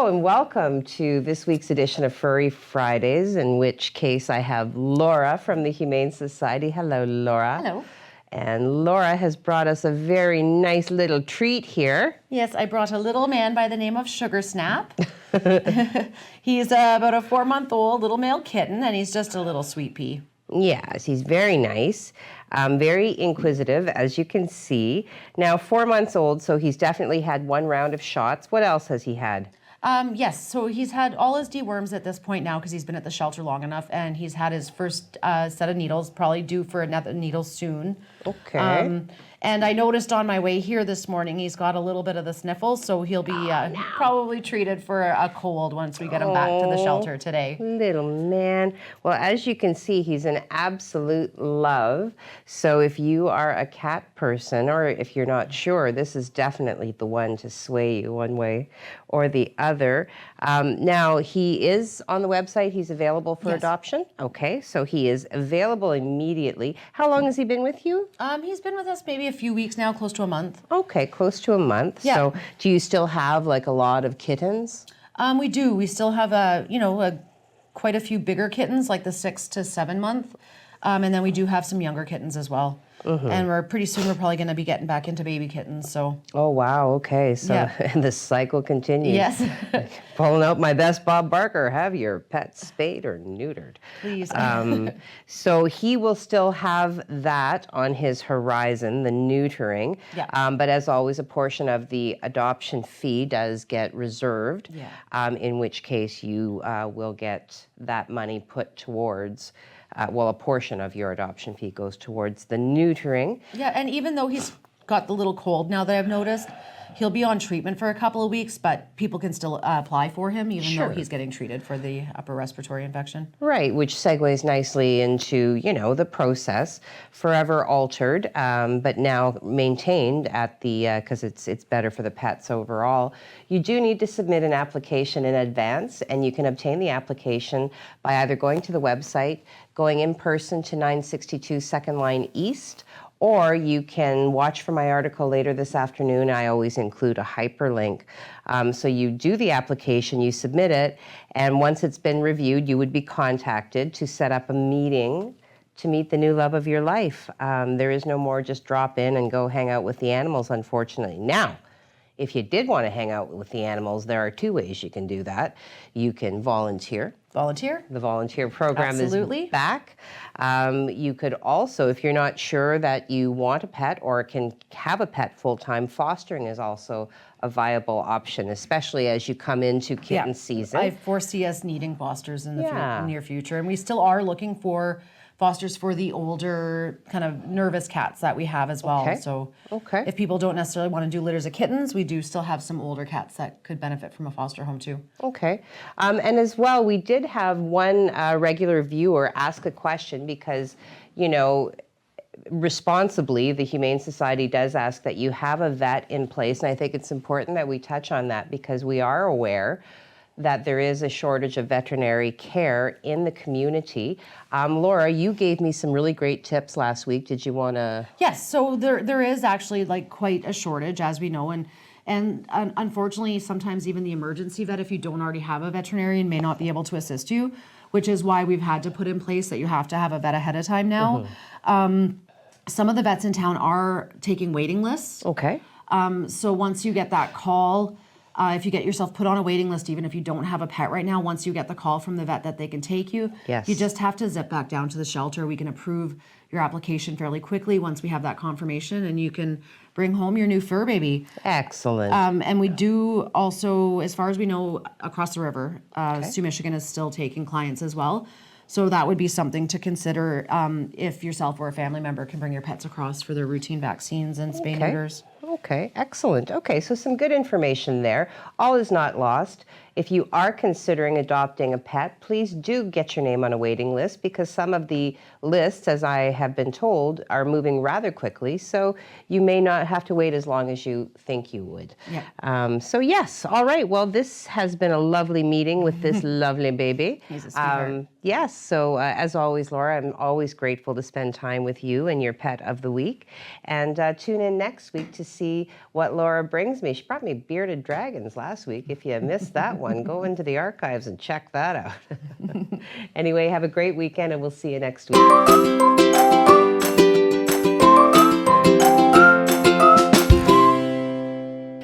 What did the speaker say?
and welcome to this week's edition of Furry Fridays, in which case I have Laura from the Humane Society. Hello, Laura. Hello. And Laura has brought us a very nice little treat here. Yes, I brought a little man by the name of Sugar Snap. He's about a 4-month-old little male kitten, and he's just a little sweet pea. Yes, he's very nice, very inquisitive, as you can see. Now, 4 months old, so he's definitely had one round of shots. What else has he had? Yes, so he's had all his deworms at this point now because he's been at the shelter long enough, and he's had his first set of needles, probably due for another needle soon. Okay. And I noticed on my way here this morning, he's got a little bit of the sniffles, so he'll be probably treated for a cold once we get him back to the shelter today. Little man. Well, as you can see, he's an absolute love. So if you are a cat person, or if you're not sure, this is definitely the one to sway you one way or the other. Now, he is on the website. He's available for adoption. Okay, so he is available immediately. How long has he been with you? He's been with us maybe a few weeks now, close to a month. Okay, close to a month. Yeah. So do you still have like a lot of kittens? We do. We still have quite a few bigger kittens, like the 6 to 7 month, and then we do have some younger kittens as well. And we're pretty soon we're probably going to be getting back into baby kittens. So. Oh wow! Okay, so Yeah. the cycle continues. Yes. Pulling out my best Bob Barker. Have your pet spayed or neutered? Please. So he will still have that on his horizon, the neutering. Yeah. But as always, a portion of the adoption fee does get reserved. Yeah. In which case you will get that money put towards. A portion of your adoption fee goes towards the neutering. Yeah, and even though he's got the little cold now that I've noticed, he'll be on treatment for a couple of weeks, but people can still apply for him even though he's getting treated for the upper respiratory infection. Right, which segues nicely into, the process, forever altered, but now maintained at the, because it's better for the pets overall. You do need to submit an application in advance, and you can obtain the application by either going to the website, going in person to 962 Second Line East, or you can watch for my article later this afternoon. I always include a hyperlink. So you do the application, you submit it, and once it's been reviewed, you would be contacted to set up a meeting to meet the new love of your life. There is no more just drop in and go hang out with the animals, unfortunately. Now, if you did want to hang out with the animals, there are 2 ways you can do that. You can volunteer. Volunteer? The volunteer program Absolutely. is back. You could also, if you're not sure that you want a pet or can have a pet full-time, fostering is also a viable option, especially as you come into kitten season. I foresee us needing fosters in the near future, and we still are looking for fosters for the older kind of nervous cats that we have as well. So if people don't necessarily want to do litters of kittens, we do still have some older cats that could benefit from a foster home too. Okay. And as well, we did have one regular viewer ask a question because, responsibly, the Humane Society does ask that you have a vet in place. And I think it's important that we touch on that because we are aware that there is a shortage of veterinary care in the community. Laura, you gave me some really great tips last week. Did you want to? Yes, so there is actually quite a shortage, as we know, and unfortunately, sometimes even the emergency vet, if you don't already have a veterinarian, may not be able to assist you, which is why we've had to put in place that you have to have a vet ahead of time now. Some of the vets in town are taking waiting lists. Okay. So once you get that call, if you get yourself put on a waiting list, even if you don't have a pet right now, once you get the call from the vet that they can take you, you just have to zip back down to the shelter. We can approve your application fairly quickly once we have that confirmation, and you can bring home your new fur baby. Excellent. And we do also, as far as we know, across the river, Sioux, Michigan is still taking clients as well. So that would be something to consider if yourself or a family member can bring your pets across for their routine vaccines and spay neuters. Okay, excellent. Okay, so some good information there. All is not lost. If you are considering adopting a pet, please do get your name on a waiting list because some of the lists, as I have been told, are moving rather quickly. So you may not have to wait as long as you think you would. Yeah. So yes, all right. Well, this has been a lovely meeting with this lovely baby. He's a sweetheart. Yes, so as always, Laura, I'm always grateful to spend time with you and your pet of the week. And tune in next week to see what Laura brings me. She brought me bearded dragons last week, if you missed that one. one. Go into the archives and check that out. Anyway, have a great weekend, and we'll see you next week.